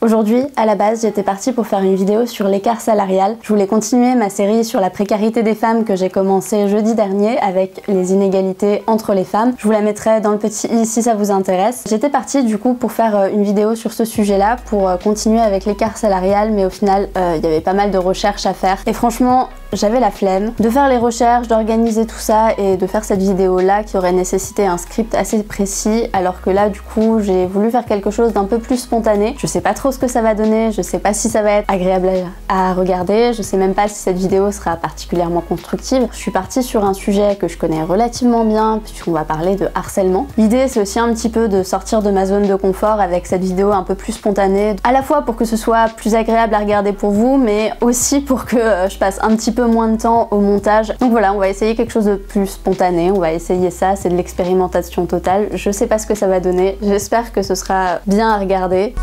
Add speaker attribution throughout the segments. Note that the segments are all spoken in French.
Speaker 1: Aujourd'hui, à la base, j'étais partie pour faire une vidéo sur l'écart salarial. Je voulais continuer ma série sur la précarité des femmes que j'ai commencé jeudi dernier avec les inégalités entre les femmes. Je vous la mettrai dans le petit i si ça vous intéresse. J'étais partie du coup pour faire une vidéo sur ce sujet-là, pour continuer avec l'écart salarial, mais au final, il y avait pas mal de recherches à faire. Et franchement, j'avais la flemme de faire les recherches, d'organiser tout ça et de faire cette vidéo-là qui aurait nécessité un script assez précis, alors que là, du coup, j'ai voulu faire quelque chose d'un peu plus spontané. Je sais pas trop ce que ça va donner, je sais pas si ça va être agréable à regarder, je sais même pas si cette vidéo sera particulièrement constructive. Je suis partie sur un sujet que je connais relativement bien, puisqu'on va parler de harcèlement. L'idée, c'est aussi un petit peu de sortir de ma zone de confort avec cette vidéo un peu plus spontanée, à la fois pour que ce soit plus agréable à regarder pour vous, mais aussi pour que je passe un petit peu moins de temps au montage. Donc voilà, on va essayer quelque chose de plus spontané, on va essayer ça, c'est de l'expérimentation totale. Je sais pas ce que ça va donner, j'espère que ce sera bien à regarder.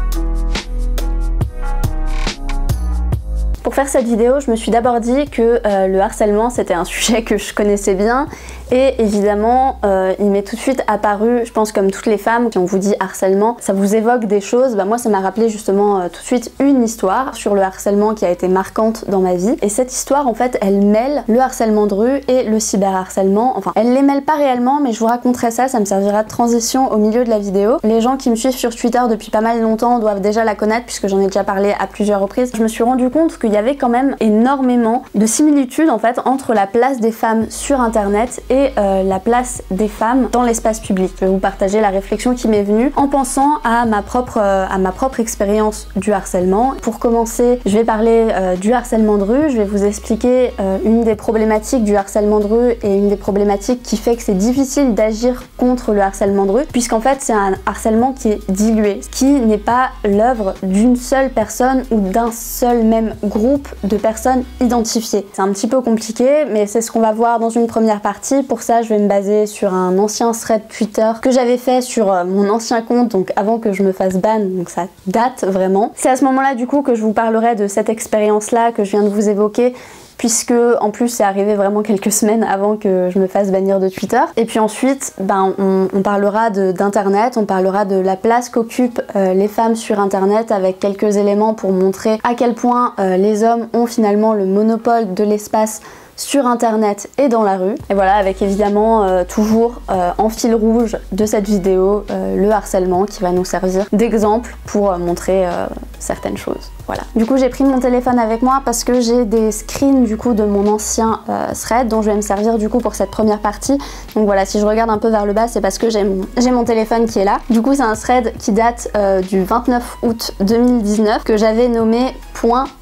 Speaker 1: Pour faire cette vidéo, je me suis d'abord dit que le harcèlement c'était un sujet que je connaissais bien et évidemment il m'est tout de suite apparu, je pense comme toutes les femmes, si on vous dit harcèlement, ça vous évoque des choses. Bah moi ça m'a rappelé justement tout de suite une histoire sur le harcèlement qui a été marquante dans ma vie, et cette histoire en fait elle mêle le harcèlement de rue et le cyberharcèlement. Enfin elle les mêle pas réellement, mais je vous raconterai ça, ça me servira de transition au milieu de la vidéo. Les gens qui me suivent sur Twitter depuis pas mal longtemps doivent déjà la connaître puisque j'en ai déjà parlé à plusieurs reprises. Je me suis rendu compte qu'il y avait quand même énormément de similitudes en fait entre la place des femmes sur internet et la place des femmes dans l'espace public. Je vais vous partager la réflexion qui m'est venue en pensant à ma propre expérience du harcèlement. Pour commencer, je vais parler du harcèlement de rue, je vais vous expliquer une des problématiques du harcèlement de rue et une des problématiques qui fait que c'est difficile d'agir contre le harcèlement de rue, puisqu'en fait c'est un harcèlement qui est dilué, qui n'est pas l'œuvre d'une seule personne ou d'un seul même groupe de personnes identifiées. C'est un petit peu compliqué, mais c'est ce qu'on va voir dans une première partie. Pour ça, je vais me baser sur un ancien thread Twitter que j'avais fait sur mon ancien compte, donc avant que je me fasse ban, donc ça date vraiment. C'est à ce moment-là du coup que je vous parlerai de cette expérience-là que je viens de vous évoquer, puisque en plus c'est arrivé vraiment quelques semaines avant que je me fasse bannir de Twitter. Et puis ensuite, on parlera d'internet, on parlera de la place qu'occupent les femmes sur internet, avec quelques éléments pour montrer à quel point les hommes ont finalement le monopole de l'espace sur internet et dans la rue. Et voilà, avec évidemment toujours en fil rouge de cette vidéo le harcèlement qui va nous servir d'exemple pour montrer certaines choses. Voilà. Du coup j'ai pris mon téléphone avec moi parce que j'ai des screens du coup de mon ancien thread dont je vais me servir du coup pour cette première partie. Donc voilà, si je regarde un peu vers le bas, c'est parce que j'ai mon téléphone qui est là. Du coup c'est un thread qui date du 29 août 2019 que j'avais nommé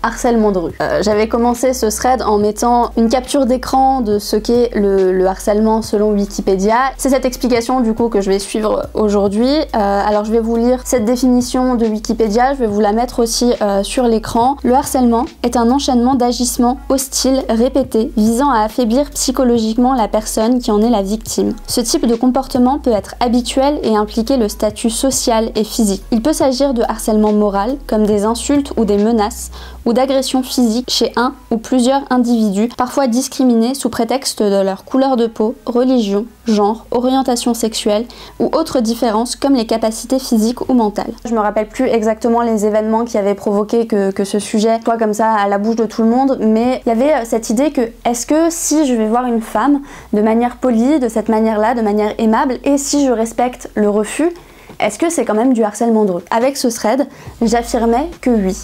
Speaker 1: .harcèlement de rue. J'avais commencé ce thread en mettant une capture d'écran de ce qu'est le harcèlement selon Wikipédia. C'est cette explication du coup que je vais suivre aujourd'hui. Alors je vais vous lire cette définition de Wikipédia, je vais vous la mettre aussi sur l'écran. Le harcèlement est un enchaînement d'agissements hostiles répétés visant à affaiblir psychologiquement la personne qui en est la victime. Ce type de comportement peut être habituel et impliquer le statut social et physique. Il peut s'agir de harcèlement moral, comme des insultes ou des menaces, ou d'agressions physiques chez un ou plusieurs individus, parfois discriminés sous prétexte de leur couleur de peau, religion, genre, orientation sexuelle ou autres différences comme les capacités physiques ou mentales. Je me rappelle plus exactement les événements qui avaient provoqué que ce sujet soit comme ça à la bouche de tout le monde, mais il y avait cette idée que est-ce que si je vais voir une femme de manière polie, de cette manière-là, de manière aimable, et si je respecte le refus, est-ce que c'est quand même du harcèlement de rue? Avec ce thread, j'affirmais que oui.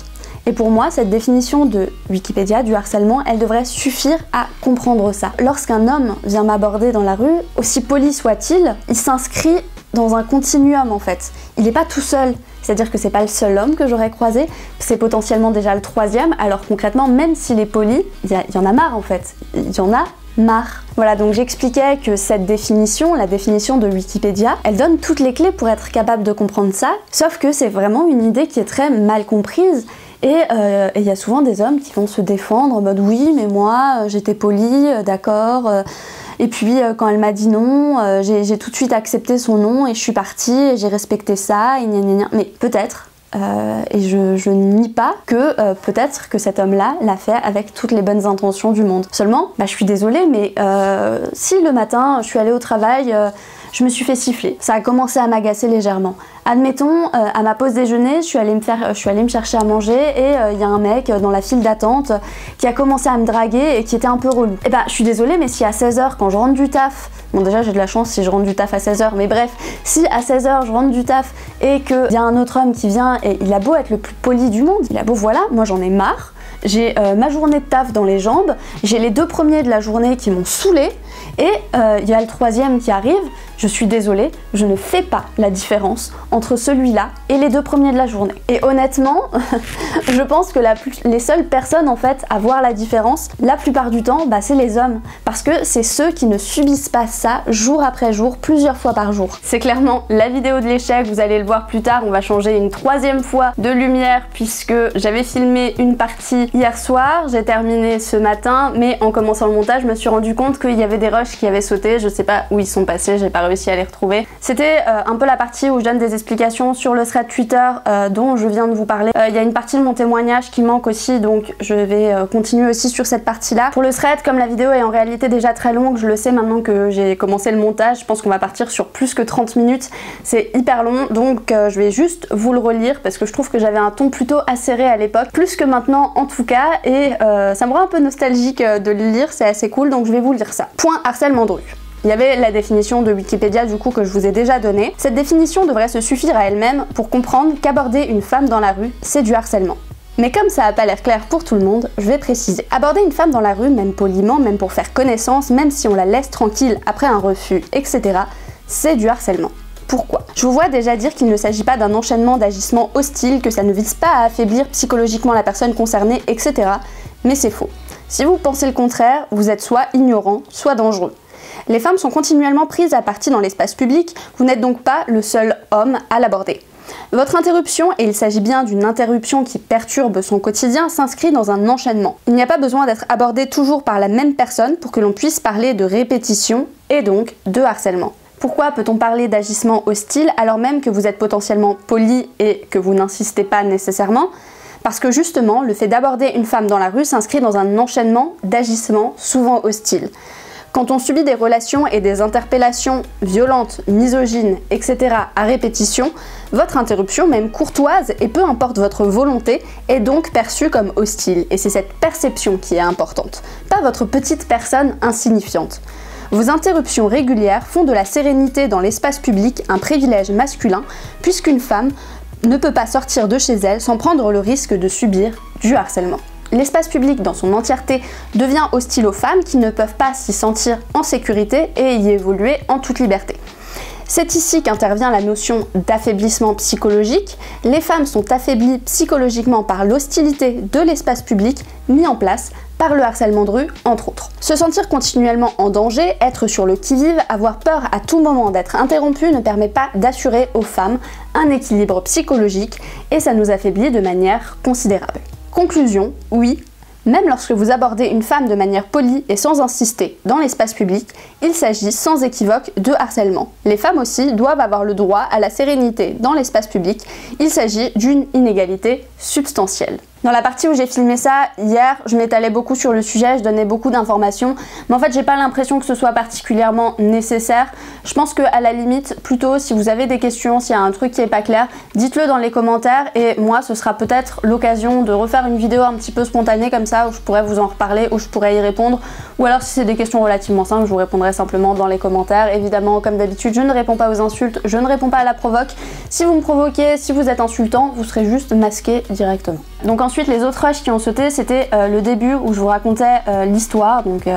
Speaker 1: Et pour moi, cette définition de Wikipédia du harcèlement, elle devrait suffire à comprendre ça. Lorsqu'un homme vient m'aborder dans la rue, aussi poli soit-il, il s'inscrit dans un continuum en fait. Il n'est pas tout seul, c'est-à-dire que c'est pas le seul homme que j'aurais croisé, c'est potentiellement déjà le troisième, alors concrètement, même s'il est poli, il y en a marre en fait. Il y en a marre. Voilà, donc j'expliquais que cette définition, la définition de Wikipédia, elle donne toutes les clés pour être capable de comprendre ça, sauf que c'est vraiment une idée qui est très mal comprise. Et il y a souvent des hommes qui vont se défendre en mode oui mais moi j'étais poli, d'accord, et puis quand elle m'a dit non, j'ai tout de suite accepté son non et je suis partie et j'ai respecté ça, et gna gna gna. Mais peut-être, et je ne nie pas que peut-être que cet homme-là l'a fait avec toutes les bonnes intentions du monde. Seulement, je suis désolée, mais si le matin je suis allée au travail, je me suis fait siffler. Ça a commencé à m'agacer légèrement. Admettons, à ma pause déjeuner, je suis allée me chercher à manger et il y a un mec dans la file d'attente qui a commencé à me draguer et qui était un peu relou. Et bah, je suis désolée, mais si à 16h, quand je rentre du taf, bon déjà j'ai de la chance si je rentre du taf à 16h, mais bref, si à 16h je rentre du taf et qu'il y a un autre homme qui vient et il a beau être le plus poli du monde, il a beau voilà, moi j'en ai marre, j'ai ma journée de taf dans les jambes, j'ai les 2 premiers de la journée qui m'ont saoulée et il y a le 3e qui arrive, je suis désolée, je ne fais pas la différence entre celui-là et les 2 premiers de la journée. Et honnêtement, je pense que les seules personnes en fait à voir la différence, la plupart du temps, bah, c'est les hommes. Parce que c'est ceux qui ne subissent pas ça jour après jour, plusieurs fois par jour. C'est clairement la vidéo de l'échec, vous allez le voir plus tard, on va changer une 3e fois de lumière puisque j'avais filmé une partie hier soir, j'ai terminé ce matin, mais en commençant le montage, je me suis rendu compte qu'il y avait des rushs qui avaient sauté, je sais pas où ils sont passés, j'ai pas réussi à les retrouver. C'était un peu la partie où je donne des explications sur le thread Twitter dont je viens de vous parler. Il y a une partie de mon témoignage qui manque aussi, donc je vais continuer aussi sur cette partie-là. Pour le thread, comme la vidéo est en réalité déjà très longue, je le sais maintenant que j'ai commencé le montage, je pense qu'on va partir sur plus que 30 minutes, c'est hyper long, donc je vais juste vous le relire parce que je trouve que j'avais un ton plutôt acéré à l'époque, plus que maintenant en tout cas, et ça me rend un peu nostalgique de le lire, c'est assez cool, donc je vais vous lire ça. Point harcèlement de rue. Il y avait la définition de Wikipédia du coup que je vous ai déjà donnée. Cette définition devrait se suffire à elle-même pour comprendre qu'aborder une femme dans la rue, c'est du harcèlement. Mais comme ça n'a pas l'air clair pour tout le monde, je vais préciser. Aborder une femme dans la rue, même poliment, même pour faire connaissance, même si on la laisse tranquille après un refus, etc., c'est du harcèlement. Pourquoi? Je vous vois déjà dire qu'il ne s'agit pas d'un enchaînement d'agissements hostiles, que ça ne vise pas à affaiblir psychologiquement la personne concernée, etc. Mais c'est faux. Si vous pensez le contraire, vous êtes soit ignorant, soit dangereux. Les femmes sont continuellement prises à partie dans l'espace public, vous n'êtes donc pas le seul homme à l'aborder. Votre interruption, et il s'agit bien d'une interruption qui perturbe son quotidien, s'inscrit dans un enchaînement. Il n'y a pas besoin d'être abordé toujours par la même personne pour que l'on puisse parler de répétition et donc de harcèlement. Pourquoi peut-on parler d'agissement hostile alors même que vous êtes potentiellement poli et que vous n'insistez pas nécessairement? Parce que justement, le fait d'aborder une femme dans la rue s'inscrit dans un enchaînement d'agissements souvent hostiles. Quand on subit des relations et des interpellations violentes, misogynes, etc. à répétition, votre interruption, même courtoise et peu importe votre volonté, est donc perçue comme hostile. Et c'est cette perception qui est importante, pas votre petite personne insignifiante. Vos interruptions régulières font de la sérénité dans l'espace public un privilège masculin, puisqu'une femme ne peut pas sortir de chez elle sans prendre le risque de subir du harcèlement. L'espace public dans son entièreté devient hostile aux femmes qui ne peuvent pas s'y sentir en sécurité et y évoluer en toute liberté. C'est ici qu'intervient la notion d'affaiblissement psychologique. Les femmes sont affaiblies psychologiquement par l'hostilité de l'espace public mis en place par le harcèlement de rue, entre autres. Se sentir continuellement en danger, être sur le qui-vive, avoir peur à tout moment d'être interrompu ne permet pas d'assurer aux femmes un équilibre psychologique et ça nous affaiblit de manière considérable. Conclusion, oui, même lorsque vous abordez une femme de manière polie et sans insister dans l'espace public, il s'agit sans équivoque de harcèlement. Les femmes aussi doivent avoir le droit à la sérénité dans l'espace public, il s'agit d'une inégalité substantielle. Dans la partie où j'ai filmé ça hier, je m'étalais beaucoup sur le sujet, je donnais beaucoup d'informations, mais en fait j'ai pas l'impression que ce soit particulièrement nécessaire. Je pense qu'à la limite, plutôt si vous avez des questions, s'il y a un truc qui est pas clair, dites-le dans les commentaires et moi ce sera peut-être l'occasion de refaire une vidéo un petit peu spontanée comme ça où je pourrais vous en reparler, où je pourrais y répondre, ou alors si c'est des questions relativement simples, je vous répondrai simplement dans les commentaires. Évidemment, comme d'habitude, je ne réponds pas aux insultes, je ne réponds pas à la provoque. Si vous me provoquez, si vous êtes insultant, vous serez juste masqué directement. Donc ensuite, les autres rushs qui ont sauté, c'était le début où je vous racontais l'histoire, donc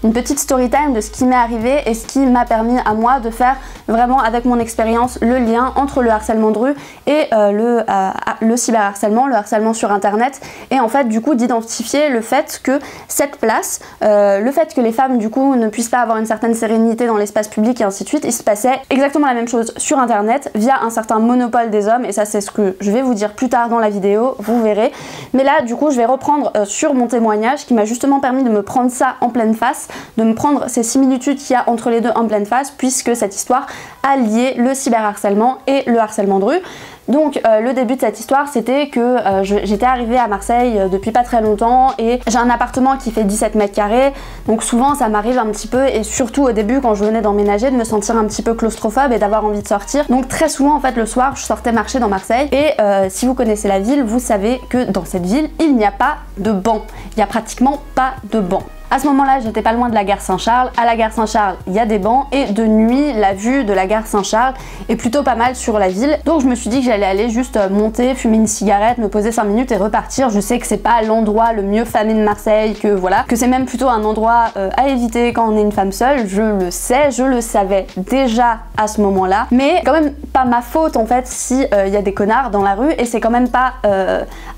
Speaker 1: une petite story time de ce qui m'est arrivé et ce qui m'a permis à moi de faire vraiment avec mon expérience le lien entre le harcèlement de rue et le cyberharcèlement, le harcèlement sur internet, et en fait du coup d'identifier le fait que cette place, le fait que les femmes du coup ne puissent pas avoir une certaine sérénité dans l'espace public et ainsi de suite, il se passait exactement la même chose sur internet via un certain monopole des hommes, et ça c'est ce que je vais vous dire plus tard dans la vidéo, vous verrez. Mais là du coup je vais reprendre sur mon témoignage qui m'a justement permis de me prendre ça en pleine face, de me prendre ces similitudes qu'il y a entre les deux en pleine face, puisque cette histoire a lié le cyberharcèlement et le harcèlement de rue. Donc le début de cette histoire, c'était que j'étais arrivée à Marseille depuis pas très longtemps et j'ai un appartement qui fait 17 mètres carrés, donc souvent ça m'arrive un petit peu, et surtout au début quand je venais d'emménager, de me sentir un petit peu claustrophobe et d'avoir envie de sortir. Donc très souvent en fait le soir je sortais marcher dans Marseille, et si vous connaissez la ville, vous savez que dans cette ville il n'y a pas de banc, il n'y a pratiquement pas de banc. À ce moment-là, j'étais pas loin de la gare Saint-Charles. À la gare Saint-Charles, il y a des bancs, et de nuit, la vue de la gare Saint-Charles est plutôt pas mal sur la ville. Donc je me suis dit que j'allais aller juste monter, fumer une cigarette, me poser 5 minutes et repartir. Je sais que c'est pas l'endroit le mieux famé de Marseille, que voilà, que c'est même plutôt un endroit à éviter quand on est une femme seule. Je le sais, je le savais déjà à ce moment-là. Mais quand même pas ma faute en fait si il y a des connards dans la rue, et c'est quand même pas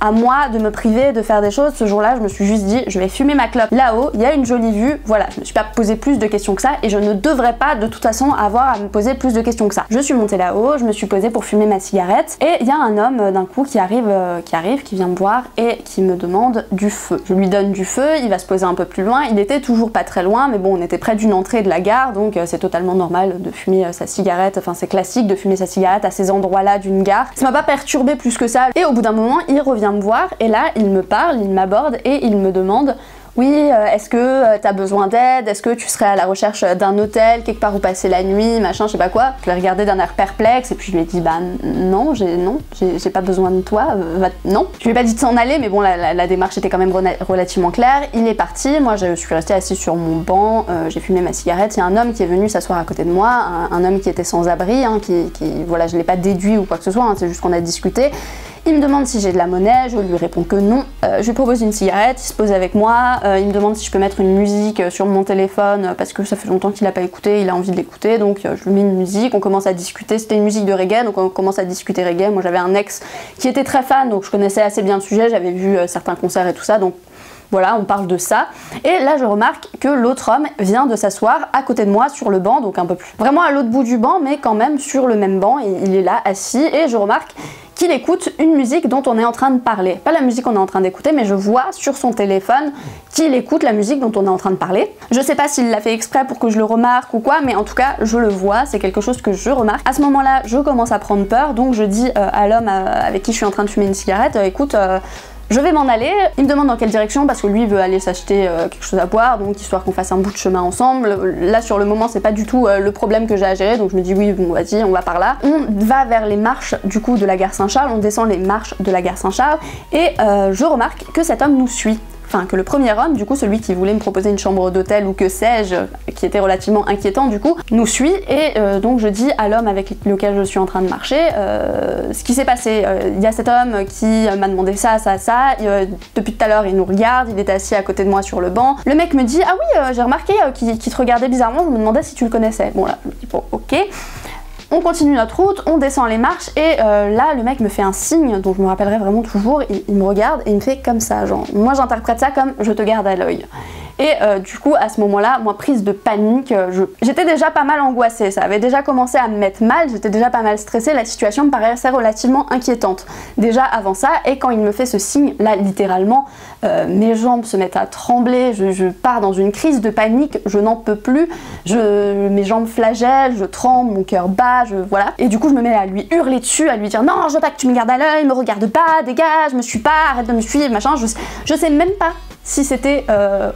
Speaker 1: à moi de me priver de faire des choses. Ce jour-là, je me suis juste dit, je vais fumer ma clope là-haut. Il y a une jolie vue, voilà, je me suis pas posé plus de questions que ça, et je ne devrais pas de toute façon avoir à me poser plus de questions que ça. Je suis montée là-haut, je me suis posée pour fumer ma cigarette, et il y a un homme d'un coup qui arrive, qui vient me voir et qui me demande du feu. Je lui donne du feu, il va se poser un peu plus loin, il était toujours pas très loin, mais bon, on était près d'une entrée de la gare, donc c'est totalement normal de fumer sa cigarette, enfin c'est classique de fumer sa cigarette à ces endroits-là d'une gare. Ça m'a pas perturbé plus que ça, et au bout d'un moment, il revient me voir, et là, il me parle, il m'aborde, et il me demande: oui, est-ce que t'as besoin d'aide? Est-ce que tu serais à la recherche d'un hôtel, quelque part où passer la nuit, machin, je sais pas quoi. Je l'ai regardé d'un air perplexe, et puis je lui ai dit: bah non, j'ai pas besoin de toi, non. Je lui ai pas dit de s'en aller, mais bon, la démarche était quand même relativement claire. Il est parti, moi je suis restée assise sur mon banc, j'ai fumé ma cigarette. Il y a un homme qui est venu s'asseoir à côté de moi, un homme qui était sans abri, hein, voilà, je l'ai pas déduit ou quoi que ce soit, hein, c'est juste qu'on a discuté. Il me demande si j'ai de la monnaie, je lui réponds que non. Je lui propose une cigarette, il se pose avec moi, il me demande si je peux mettre une musique sur mon téléphone parce que ça fait longtemps qu'il n'a pas écouté, il a envie de l'écouter, donc je lui mets une musique, on commence à discuter. C'était une musique de reggae, donc on commence à discuter reggae. Moi j'avais un ex qui était très fan, donc je connaissais assez bien le sujet, j'avais vu certains concerts et tout ça, donc voilà, on parle de ça. Et là je remarque que l'autre homme vient de s'asseoir à côté de moi sur le banc, donc un peu plus vraiment à l'autre bout du banc, mais quand même sur le même banc, et il est là assis, et je remarque qu'il écoute une musique dont on est en train de parler. Pas la musique qu'on est en train d'écouter, mais je vois sur son téléphone qu'il écoute la musique dont on est en train de parler. Je sais pas s'il l'a fait exprès pour que je le remarque ou quoi, mais en tout cas je le vois, c'est quelque chose que je remarque. À ce moment-là, je commence à prendre peur, donc je dis à l'homme avec qui je suis en train de fumer une cigarette: écoute, je vais m'en aller. Il me demande dans quelle direction, parce que lui veut aller s'acheter quelque chose à boire, donc histoire qu'on fasse un bout de chemin ensemble. Là sur le moment c'est pas du tout le problème que j'ai à gérer, donc je me dis oui bon vas-y on va par là. On va vers les marches du coup de la gare Saint-Charles, on descend les marches de la gare Saint-Charles, et je remarque que cet homme nous suit. Enfin, que le premier homme, du coup celui qui voulait me proposer une chambre d'hôtel ou que sais-je, qui était relativement inquiétant du coup, nous suit, et donc je dis à l'homme avec lequel je suis en train de marcher ce qui s'est passé. Il y a cet homme qui m'a demandé ça, depuis tout à l'heure il nous regarde, il était assis à côté de moi sur le banc. Le mec me dit: ah oui, j'ai remarqué qu'il te regardait bizarrement, je me demandais si tu le connaissais. Bon là, je me dis bon ok. On continue notre route, on descend les marches, et là le mec me fait un signe dont je me rappellerai vraiment toujours. Il me regarde et il me fait comme ça, genre moi j'interprète ça comme je te garde à l'œil. Et du coup à ce moment-là, moi prise de panique, j'étais déjà pas mal angoissée, ça avait déjà commencé à me mettre mal, j'étais déjà pas mal stressée, la situation me paraissait relativement inquiétante déjà avant ça, et quand il me fait ce signe, là littéralement mes jambes se mettent à trembler, je pars dans une crise de panique, je n'en peux plus, mes jambes flagellent, je tremble, mon cœur bat, voilà. Et du coup je me mets à lui hurler dessus, à lui dire: non je veux pas que tu me gardes à l'œil, me regarde pas, dégage, me suis pas, arrête de me suivre, machin. Je sais même pas si c'était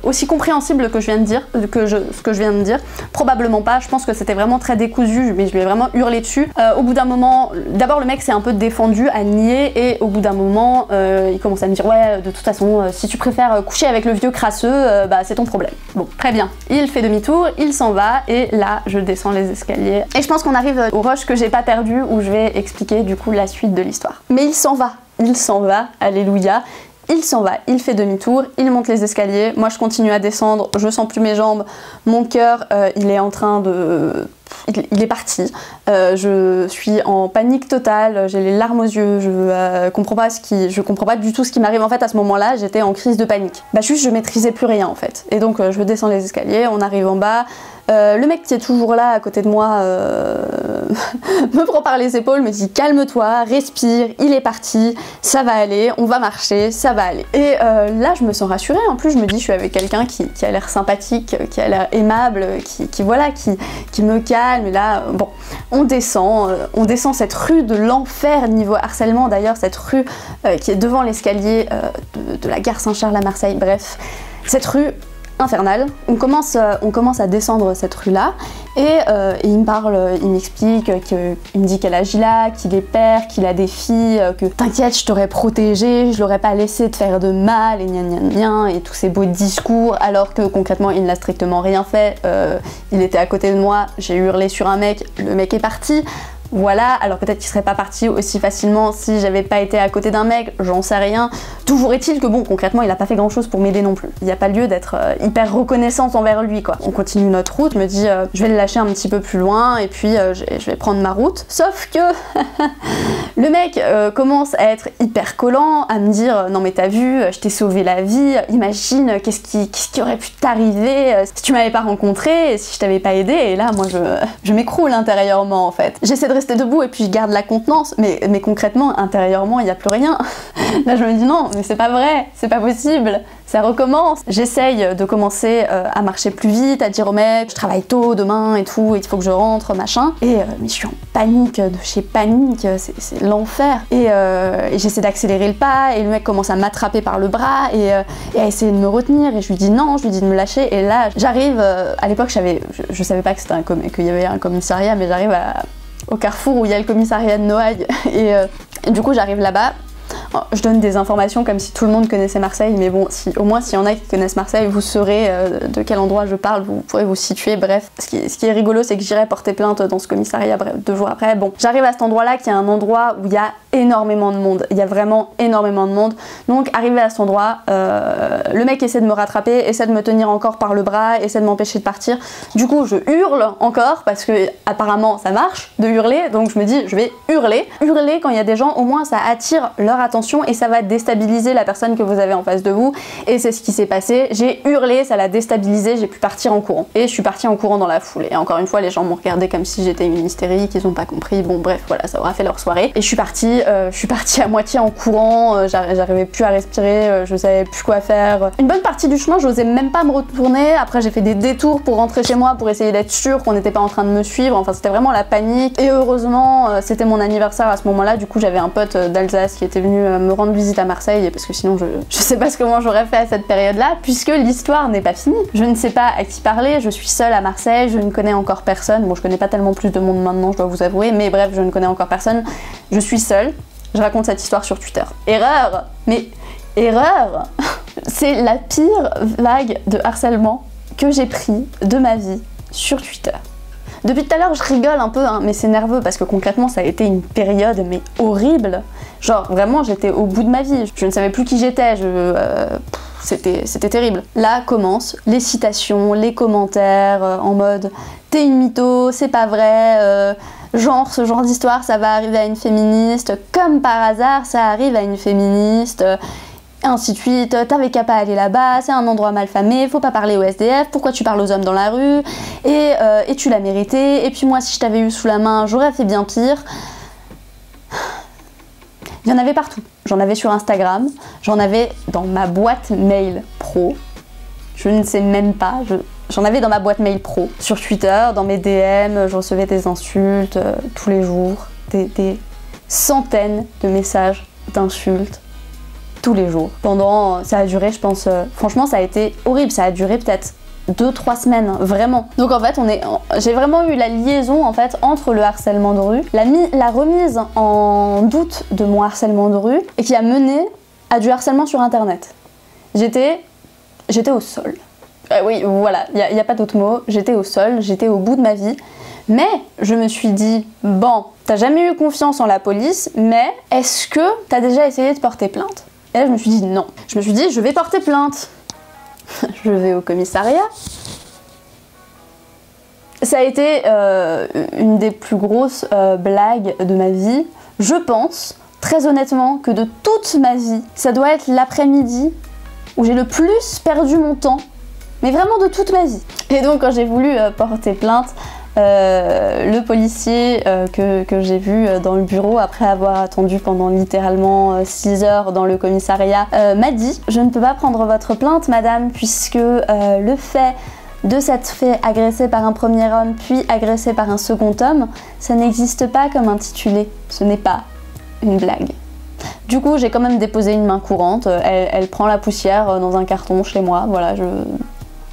Speaker 1: aussi compréhensible que ce que je viens de dire. Probablement pas, je pense que c'était vraiment très décousu, mais je lui ai vraiment hurlé dessus. Au bout d'un moment, d'abord le mec s'est un peu défendu, à nier, et au bout d'un moment il commence à me dire: ouais de toute façon si tu préfères coucher avec le vieux crasseux, bah c'est ton problème. Bon très bien, il fait demi-tour, il s'en va, et là je descends les escaliers, et je pense qu'on arrive au rush que j'ai pas perdu, où je vais expliquer du coup la suite de l'histoire. Mais il s'en va, alléluia. Il s'en va, il fait demi-tour, il monte les escaliers, moi je continue à descendre, je sens plus mes jambes, mon cœur il est en train de... Il est parti, je suis en panique totale, j'ai les larmes aux yeux, je comprends pas du tout ce qui m'arrive en fait à ce moment-là, j'étais en crise de panique. Bah juste je maîtrisais plus rien en fait, et donc je descends les escaliers, on arrive en bas, Le mec qui est toujours là à côté de moi me prend par les épaules, me dit calme-toi, respire, il est parti, ça va aller, on va marcher, ça va aller. Et là je me sens rassurée, en plus je me dis je suis avec quelqu'un qui a l'air sympathique, qui a l'air aimable, qui me calme. Et là bon, on descend cette rue de l'enfer niveau harcèlement, d'ailleurs cette rue qui est devant l'escalier de la gare Saint-Charles à Marseille, bref, cette rue infernale. On commence à descendre cette rue là et il me parle, il m'explique il me dit quel âge il a, qu'il est père, qu'il a des filles, que t'inquiète je t'aurais protégé, je l'aurais pas laissé te faire de mal et gna gna gna, et tous ces beaux discours alors que concrètement il n'a strictement rien fait. Il était à côté de moi, j'ai hurlé sur un mec, le mec est parti. Voilà, alors peut-être qu'il serait pas parti aussi facilement si j'avais pas été à côté d'un mec, j'en sais rien. Toujours est-il que bon, concrètement, il a pas fait grand chose pour m'aider non plus. Il n'y a pas lieu d'être hyper reconnaissante envers lui, quoi. On continue notre route, me dit je vais le lâcher un petit peu plus loin et puis je vais prendre ma route. Sauf que le mec commence à être hyper collant, à me dire non mais t'as vu, je t'ai sauvé la vie, imagine qu'est-ce qui aurait pu t'arriver si tu m'avais pas rencontré, si je t'avais pas aidé. Et là, moi je m'écroule intérieurement en fait. J'essaie de rester debout et puis je garde la contenance, mais concrètement, intérieurement, il n'y a plus rien. Là, je me dis non, mais c'est pas vrai, c'est pas possible, ça recommence. J'essaye de commencer à marcher plus vite, à dire au mec, je travaille tôt demain et tout, il faut que je rentre, machin. Et mais je suis en panique, de chez panique, c'est l'enfer. Et j'essaie d'accélérer le pas, et le mec commence à m'attraper par le bras et à essayer de me retenir, et je lui dis non, je lui dis de me lâcher. Et là, j'arrive, à l'époque, je savais pas que c'était qu'il y avait un commissariat, mais j'arrive au carrefour où il y a le commissariat de Noailles et du coup j'arrive là-bas. Je donne des informations comme si tout le monde connaissait Marseille, mais bon, au moins s'il y en a qui connaissent Marseille, vous saurez de quel endroit je parle, vous pourrez vous situer, bref. Ce qui est rigolo, c'est que j'irai porter plainte dans ce commissariat, bref, 2 jours après. Bon, j'arrive à cet endroit-là qui est un endroit où il y a énormément de monde, il y a vraiment énormément de monde. Donc arrivé à cet endroit, le mec essaie de me rattraper, essaie de me tenir encore par le bras, essaie de m'empêcher de partir. Du coup, je hurle encore, parce que apparemment ça marche de hurler, donc je me dis je vais hurler. Hurler quand il y a des gens, au moins ça attire leur attention et ça va déstabiliser la personne que vous avez en face de vous, et c'est ce qui s'est passé. J'ai hurlé, ça l'a déstabilisé, j'ai pu partir en courant, et je suis partie en courant dans la foule. Et encore une fois, les gens m'ont regardé comme si j'étais une hystérique, ils ont pas compris, bon bref, voilà, ça aura fait leur soirée. Et je suis partie à moitié en courant, j'arrivais plus à respirer, je savais plus quoi faire. Une bonne partie du chemin, j'osais même pas me retourner. Après j'ai fait des détours pour rentrer chez moi, pour essayer d'être sûre qu'on n'était pas en train de me suivre, enfin c'était vraiment la panique. Et heureusement, c'était mon anniversaire à ce moment-là, du coup j'avais un pote d'Alsace qui était venu me rendre visite à Marseille, parce que sinon je sais pas comment j'aurais fait à cette période-là, puisque l'histoire n'est pas finie. Je ne sais pas à qui parler, je suis seule à Marseille, je ne connais encore personne. Bon, je connais pas tellement plus de monde maintenant, je dois vous avouer, mais bref, je ne connais encore personne. Je suis seule, je raconte cette histoire sur Twitter. Erreur! Mais erreur! C'est la pire vague de harcèlement que j'ai pris de ma vie sur Twitter. Depuis tout à l'heure, je rigole un peu, hein, mais c'est nerveux parce que concrètement, ça a été une période mais horrible. Genre vraiment, j'étais au bout de ma vie. Je ne savais plus qui j'étais. C'était terrible. Là commencent les citations, les commentaires en mode t'es une mytho, c'est pas vrai. Genre ce genre d'histoire, ça va arriver à une féministe. Comme par hasard, ça arrive à une féministe. Et ainsi de suite, t'avais qu'à pas aller là-bas, c'est un endroit mal famé, faut pas parler aux SDF, pourquoi tu parles aux hommes dans la rue, et tu l'as mérité, et puis moi si je t'avais eu sous la main, j'aurais fait bien pire. Il y en avait partout. J'en avais sur Instagram, j'en avais dans ma boîte mail pro, je ne sais même pas, j'en avais dans ma boîte mail pro, sur Twitter, dans mes DM, je recevais des insultes tous les jours, des centaines de messages d'insultes tous les jours. Ça a duré, je pense, franchement ça a été horrible, ça a duré peut-être 2-3 semaines, vraiment. Donc en fait, j'ai vraiment eu la liaison en fait entre le harcèlement de rue, la remise en doute de mon harcèlement de rue, et qui a mené à du harcèlement sur internet. J'étais au sol. Oui, voilà, il n'y a pas d'autre mot, j'étais au sol, j'étais au bout de ma vie. Mais je me suis dit, bon, t'as jamais eu confiance en la police, mais est-ce que t'as déjà essayé de porter plainte ? Et là je me suis dit non. Je me suis dit je vais porter plainte. Je vais au commissariat. Ça a été une des plus grosses blagues de ma vie. Je pense, très honnêtement, que de toute ma vie, ça doit être l'après-midi où j'ai le plus perdu mon temps mais vraiment de toute ma vie. Et donc quand j'ai voulu porter plainte, le policier que j'ai vu dans le bureau après avoir attendu pendant littéralement 6 heures dans le commissariat m'a dit « Je ne peux pas prendre votre plainte madame puisque le fait de s'être fait agresser par un premier homme puis agressé par un second homme, ça n'existe pas comme intitulé, ce n'est pas une blague. » Du coup j'ai quand même déposé une main courante, elle prend la poussière dans un carton chez moi, voilà.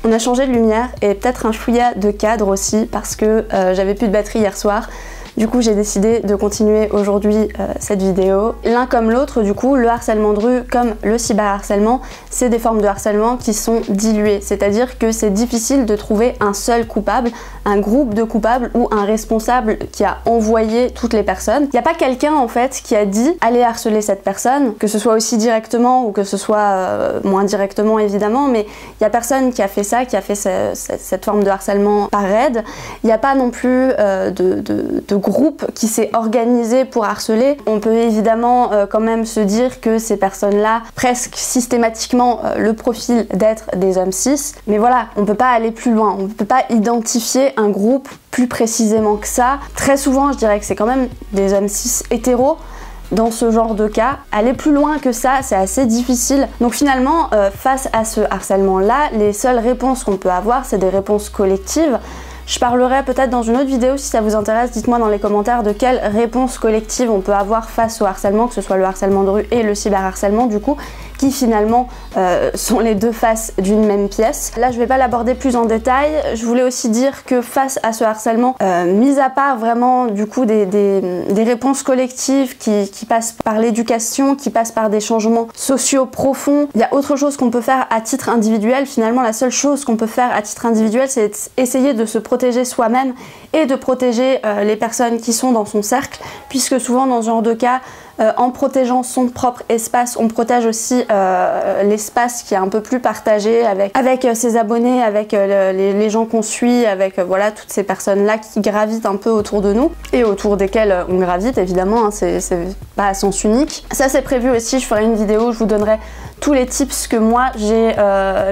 Speaker 1: On a changé de lumière et peut-être un chouïa de cadre aussi parce que j'avais plus de batterie hier soir. Du coup j'ai décidé de continuer aujourd'hui cette vidéo. L'un comme l'autre, du coup, le harcèlement de rue comme le cyberharcèlement, c'est des formes de harcèlement qui sont diluées. C'est-à-dire que c'est difficile de trouver un seul coupable, un groupe de coupables ou un responsable qui a envoyé toutes les personnes. Il n'y a pas quelqu'un en fait qui a dit allez harceler cette personne, que ce soit aussi directement ou que ce soit moins directement évidemment, mais il n'y a personne qui a fait ça, qui a fait cette forme de harcèlement par raid. Il n'y a pas non plus de groupe qui s'est organisé pour harceler. On peut évidemment quand même se dire que ces personnes-là, presque systématiquement le profil d'être des hommes cis, mais voilà, on peut pas aller plus loin, on peut pas identifier un groupe plus précisément que ça. Très souvent, je dirais que c'est quand même des hommes cis hétéros dans ce genre de cas. Aller plus loin que ça, c'est assez difficile. Donc finalement, face à ce harcèlement-là, les seules réponses qu'on peut avoir, c'est des réponses collectives. Je parlerai peut-être dans une autre vidéo si ça vous intéresse, dites-moi dans les commentaires de quelles réponses collectives on peut avoir face au harcèlement, que ce soit le harcèlement de rue et le cyberharcèlement du coup, qui finalement sont les deux faces d'une même pièce. Là je vais pas l'aborder plus en détail, je voulais aussi dire que face à ce harcèlement, mis à part vraiment du coup des réponses collectives qui passent par l'éducation, qui passent par des changements sociaux profonds, il y a autre chose qu'on peut faire à titre individuel. Finalement la seule chose qu'on peut faire à titre individuel, c'est essayer de se protéger soi-même et de protéger les personnes qui sont dans son cercle, puisque souvent dans ce genre de cas, en protégeant son propre espace, on protège aussi l'espace qui est un peu plus partagé avec ses abonnés, avec les gens qu'on suit, avec voilà toutes ces personnes-là qui gravitent un peu autour de nous et autour desquelles on gravite évidemment, hein, c'est pas à sens unique. Ça c'est prévu aussi, je ferai une vidéo où je vous donnerai tous les tips que moi j'ai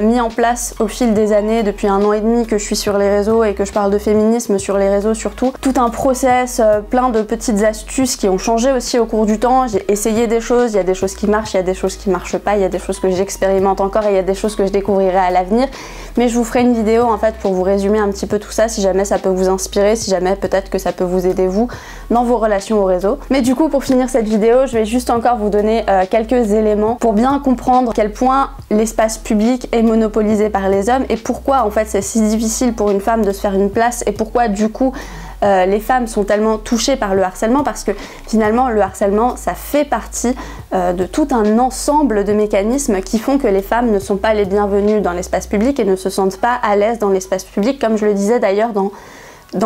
Speaker 1: mis en place au fil des années, depuis 1 an et demi que je suis sur les réseaux et que je parle de féminisme sur les réseaux surtout. Tout un process, plein de petites astuces qui ont changé aussi au cours du temps. J'ai essayé des choses, il y a des choses qui marchent, il y a des choses qui marchent pas, il y a des choses que j'expérimente encore et il y a des choses que je découvrirai à l'avenir. Mais je vous ferai une vidéo en fait pour vous résumer un petit peu tout ça, si jamais ça peut vous inspirer, si jamais peut-être que ça peut vous aider vous dans vos relations au réseau. Mais du coup pour finir cette vidéo, je vais juste encore vous donner quelques éléments pour bien comprendre à quel point l'espace public est monopolisé par les hommes et pourquoi en fait c'est si difficile pour une femme de se faire une place et pourquoi du coup les femmes sont tellement touchées par le harcèlement, parce que finalement le harcèlement ça fait partie de tout un ensemble de mécanismes qui font que les femmes ne sont pas les bienvenues dans l'espace public et ne se sentent pas à l'aise dans l'espace public, comme je le disais d'ailleurs dans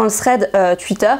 Speaker 1: le thread Twitter,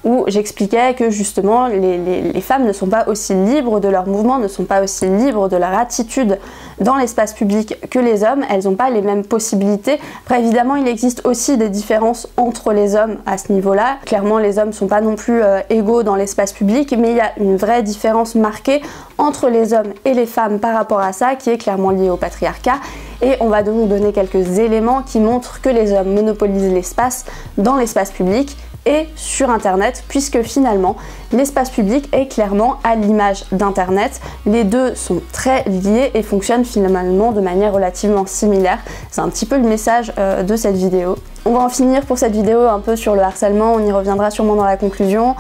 Speaker 1: où j'expliquais que justement les femmes ne sont pas aussi libres de leurs mouvements, ne sont pas aussi libres de leur attitude dans l'espace public que les hommes, elles n'ont pas les mêmes possibilités. Après évidemment il existe aussi des différences entre les hommes à ce niveau-là, clairement les hommes ne sont pas non plus égaux dans l'espace public, mais il y a une vraie différence marquée entre les hommes et les femmes par rapport à ça, qui est clairement liée au patriarcat. Et on va donc donner quelques éléments qui montrent que les hommes monopolisent l'espace dans l'espace public et sur internet, puisque finalement l'espace public est clairement à l'image d'internet. Les deux sont très liés et fonctionnent finalement de manière relativement similaire. C'est un petit peu le message de cette vidéo. On va en finir pour cette vidéo un peu sur le harcèlement, on y reviendra sûrement dans la conclusion.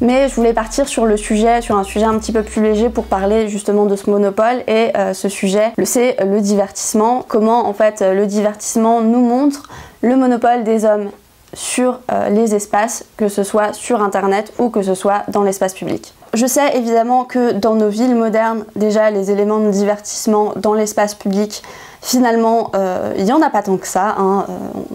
Speaker 1: Mais je voulais partir sur un sujet un petit peu plus léger pour parler justement de ce monopole, et ce sujet, c'est le divertissement. Comment en fait le divertissement nous montre le monopole des hommes sur les espaces, que ce soit sur internet ou que ce soit dans l'espace public. Je sais évidemment que dans nos villes modernes, déjà les éléments de divertissement dans l'espace public, finalement il n'y en a pas tant que ça, hein,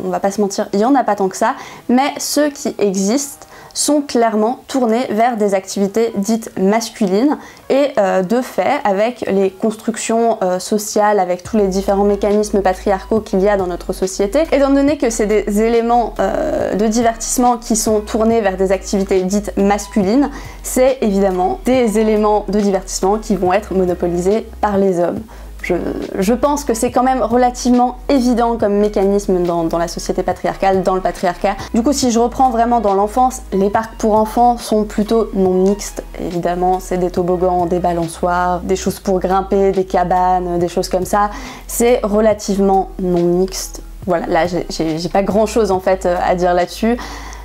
Speaker 1: on va pas se mentir, il n'y en a pas tant que ça, mais ceux qui existent sont clairement tournés vers des activités dites masculines et de fait, avec les constructions sociales, avec tous les différents mécanismes patriarcaux qu'il y a dans notre société, étant donné que c'est des éléments de divertissement qui sont tournés vers des activités dites masculines, c'est évidemment des éléments de divertissement qui vont être monopolisés par les hommes. je pense que c'est quand même relativement évident comme mécanisme dans la société patriarcale, dans le patriarcat. Du coup, si je reprends vraiment dans l'enfance, les parcs pour enfants sont plutôt non mixtes. Évidemment, c'est des toboggans, des balançoires, des choses pour grimper, des cabanes, des choses comme ça. C'est relativement non mixte. Voilà, là, j'ai pas grand chose en fait à dire là-dessus.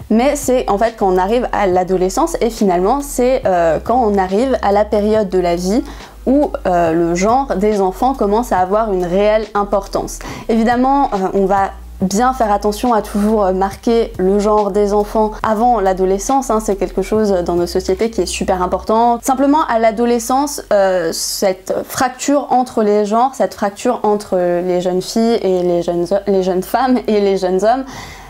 Speaker 1: Mais c'est en fait quand on arrive à l'adolescence et finalement c'est quand on arrive à la période de la vie où le genre des enfants commence à avoir une réelle importance. Évidemment, on va bien faire attention à toujours marquer le genre des enfants avant l'adolescence, hein, c'est quelque chose dans nos sociétés qui est super important. Simplement à l'adolescence, cette fracture entre les genres, cette fracture entre les jeunes filles et les jeunes femmes et les jeunes hommes,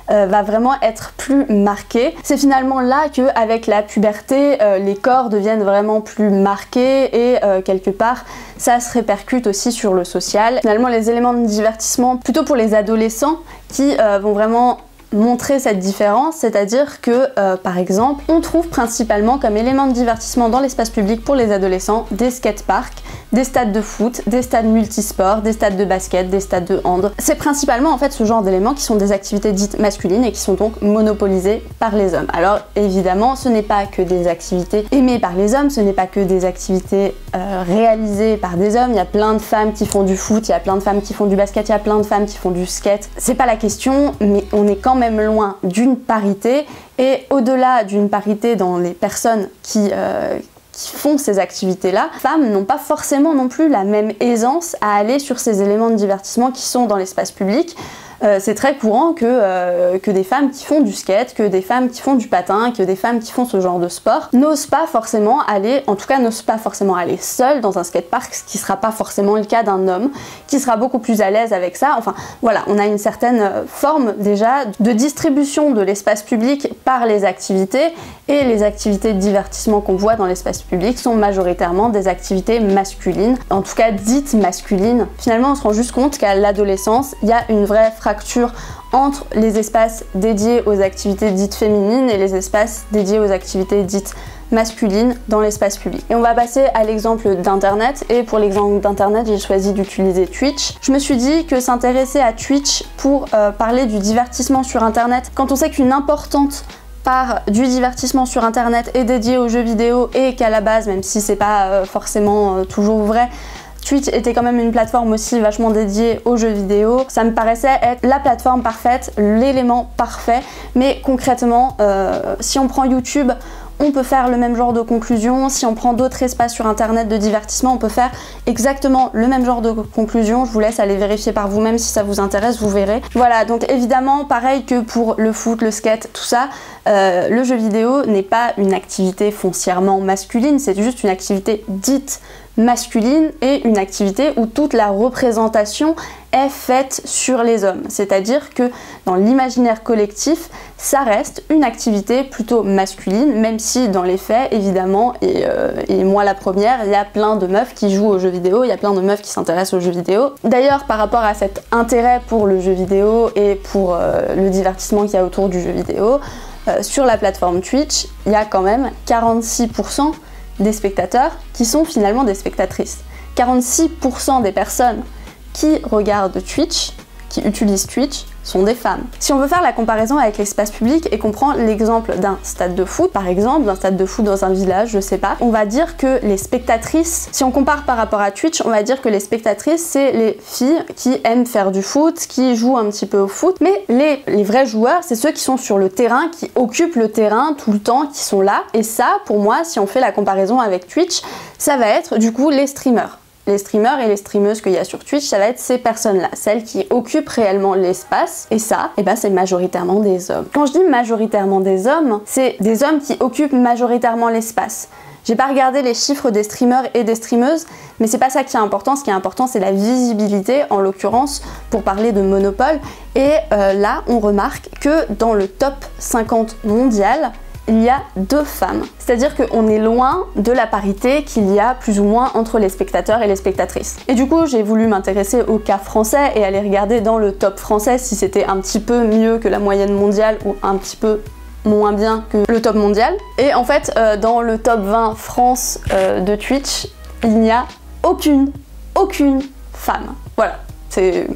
Speaker 1: va vraiment être plus marqué. C'est finalement là qu'avec la puberté, les corps deviennent vraiment plus marqués et quelque part ça se répercute aussi sur le social. Finalement les éléments de divertissement, plutôt pour les adolescents, qui vont vraiment montrer cette différence, c'est-à-dire que par exemple on trouve principalement comme élément de divertissement dans l'espace public pour les adolescents des skateparks, des stades de foot, des stades multisports, des stades de basket, des stades de hand. C'est principalement en fait ce genre d'éléments qui sont des activités dites masculines et qui sont donc monopolisées par les hommes. Alors évidemment ce n'est pas que des activités aimées par les hommes, ce n'est pas que des activités réalisées par des hommes, il y a plein de femmes qui font du foot, il y a plein de femmes qui font du basket, il y a plein de femmes qui font du skate. C'est pas la question, mais on est quand même loin d'une parité et au-delà d'une parité dans les personnes qui font ces activités-là, les femmes n'ont pas forcément non plus la même aisance à aller sur ces éléments de divertissement qui sont dans l'espace public. C'est très courant que des femmes qui font du skate, que des femmes qui font du patin, que des femmes qui font ce genre de sport n'osent pas forcément aller, en tout cas n'osent pas forcément aller seules dans un skatepark, ce qui sera pas forcément le cas d'un homme, qui sera beaucoup plus à l'aise avec ça. Enfin voilà, on a une certaine forme déjà de distribution de l'espace public par les activités, et les activités de divertissement qu'on voit dans l'espace public sont majoritairement des activités masculines, en tout cas dites masculines. Finalement on se rend juste compte qu'à l'adolescence, il y a une vraie fracture entre les espaces dédiés aux activités dites féminines et les espaces dédiés aux activités dites masculines dans l'espace public. Et on va passer à l'exemple d'internet, et pour l'exemple d'internet j'ai choisi d'utiliser Twitch. Je me suis dit que s'intéresser à Twitch pour parler du divertissement sur internet, quand on sait qu'une importante part du divertissement sur internet est dédiée aux jeux vidéo et qu'à la base, même si c'est pas forcément toujours vrai, Twitch était quand même une plateforme aussi vachement dédiée aux jeux vidéo. Ça me paraissait être la plateforme parfaite, l'élément parfait, mais concrètement, si on prend YouTube, on peut faire le même genre de conclusion. Si on prend d'autres espaces sur internet de divertissement, on peut faire exactement le même genre de conclusion. Je vous laisse aller vérifier par vous-même si ça vous intéresse, vous verrez. Voilà, donc évidemment, pareil que pour le foot, le skate, tout ça, le jeu vidéo n'est pas une activité foncièrement masculine, c'est juste une activité dite masculine et une activité où toute la représentation est faite sur les hommes. C'est-à-dire que dans l'imaginaire collectif, ça reste une activité plutôt masculine, même si dans les faits, évidemment, et moi la première, il y a plein de meufs qui jouent aux jeux vidéo, il y a plein de meufs qui s'intéressent aux jeux vidéo. D'ailleurs, par rapport à cet intérêt pour le jeu vidéo et pour le divertissement qu'il y a autour du jeu vidéo, sur la plateforme Twitch, il y a quand même 46% des spectateurs qui sont finalement des spectatrices. 46% des personnes qui regardent Twitch, qui utilisent Twitch, sont des femmes. Si on veut faire la comparaison avec l'espace public et qu'on prend l'exemple d'un stade de foot, par exemple, d'un stade de foot dans un village, je sais pas, on va dire que les spectatrices, si on compare par rapport à Twitch, on va dire que les spectatrices, c'est les filles qui aiment faire du foot, qui jouent un petit peu au foot, mais les vrais joueurs, c'est ceux qui sont sur le terrain, qui occupent le terrain tout le temps, qui sont là, et ça, pour moi, si on fait la comparaison avec Twitch, ça va être du coup les streamers. Les streamers et les streameuses qu'il y a sur Twitch, ça va être ces personnes-là, celles qui occupent réellement l'espace, et ça, eh ben, c'est majoritairement des hommes. Quand je dis majoritairement des hommes, c'est des hommes qui occupent majoritairement l'espace. J'ai pas regardé les chiffres des streamers et des streameuses, mais c'est pas ça qui est important. Ce qui est important, c'est la visibilité, en l'occurrence, pour parler de monopole. Et là, on remarque que dans le top 50 mondial, il y a 2 femmes. C'est-à-dire qu'on est loin de la parité qu'il y a plus ou moins entre les spectateurs et les spectatrices. Et du coup, j'ai voulu m'intéresser au cas français et aller regarder dans le top français si c'était un petit peu mieux que la moyenne mondiale ou un petit peu moins bien que le top mondial. Et en fait, dans le top 20 France de Twitch, il n'y a aucune femme. Voilà, c'est...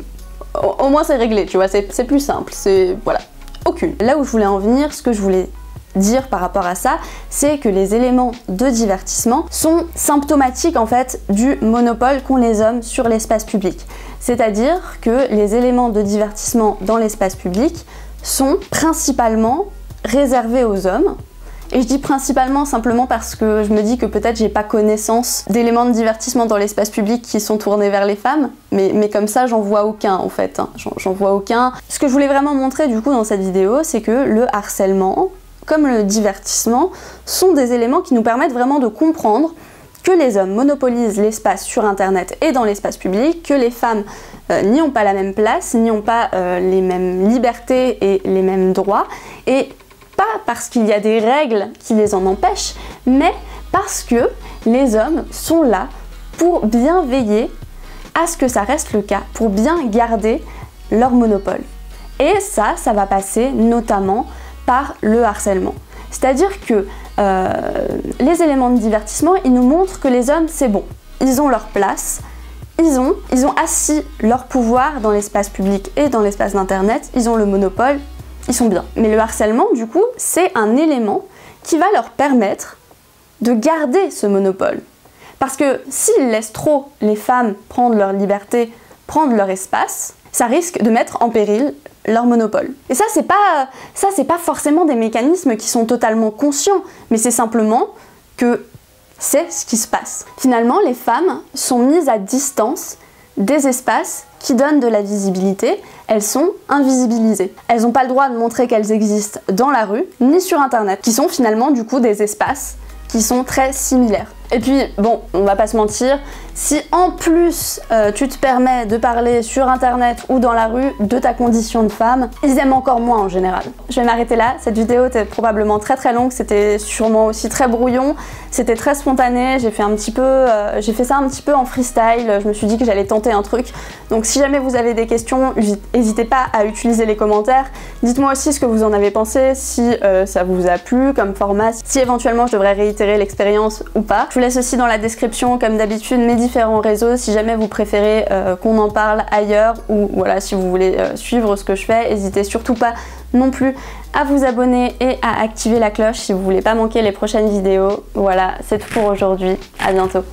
Speaker 1: Au moins c'est réglé, tu vois, c'est plus simple, c'est... voilà, aucune. Là où je voulais en venir, ce que je voulais dire par rapport à ça, c'est que les éléments de divertissement sont symptomatiques en fait du monopole qu'ont les hommes sur l'espace public. C'est-à-dire que les éléments de divertissement dans l'espace public sont principalement réservés aux hommes. Et je dis principalement simplement parce que je me dis que peut-être j'ai pas connaissance d'éléments de divertissement dans l'espace public qui sont tournés vers les femmes, mais comme ça j'en vois aucun en fait, hein. J'en vois aucun. Ce que je voulais vraiment montrer du coup dans cette vidéo, c'est que le harcèlement, comme le divertissement, sont des éléments qui nous permettent vraiment de comprendre que les hommes monopolisent l'espace sur internet et dans l'espace public, que les femmes n'y ont pas la même place, n'y ont pas les mêmes libertés et les mêmes droits, et pas parce qu'il y a des règles qui les en empêchent, mais parce que les hommes sont là pour bien veiller à ce que ça reste le cas, pour bien garder leur monopole. Et ça va passer notamment par le harcèlement. C'est-à-dire que les éléments de divertissement, ils nous montrent que les hommes, c'est bon, ils ont leur place, ils ont assis leur pouvoir dans l'espace public et dans l'espace d'internet, ils ont le monopole, ils sont bien. Mais le harcèlement, du coup, c'est un élément qui va leur permettre de garder ce monopole. Parce que s'ils laissent trop les femmes prendre leur liberté, prendre leur espace, ça risque de mettre en péril leur monopole. Et ça, c'est pas forcément des mécanismes qui sont totalement conscients, mais c'est simplement que c'est ce qui se passe. Finalement, les femmes sont mises à distance des espaces qui donnent de la visibilité, elles sont invisibilisées. Elles n'ont pas le droit de montrer qu'elles existent dans la rue, ni sur internet, qui sont finalement du coup des espaces qui sont très similaires. Et puis, bon, on va pas se mentir, si en plus tu te permets de parler sur internet ou dans la rue de ta condition de femme, ils aiment encore moins en général. Je vais m'arrêter là, cette vidéo était probablement très longue, c'était sûrement aussi très brouillon, c'était très spontané, j'ai fait ça un petit peu en freestyle, je me suis dit que j'allais tenter un truc. Donc si jamais vous avez des questions, n'hésitez pas à utiliser les commentaires, dites-moi aussi ce que vous en avez pensé, si ça vous a plu comme format, si éventuellement je devrais réitérer l'expérience ou pas. Je vous laisse aussi dans la description, comme d'habitude, mes différents réseaux si jamais vous préférez qu'on en parle ailleurs, ou voilà, si vous voulez suivre ce que je fais, n'hésitez surtout pas non plus à vous abonner et à activer la cloche si vous voulez pas manquer les prochaines vidéos. Voilà, c'est tout pour aujourd'hui, à bientôt.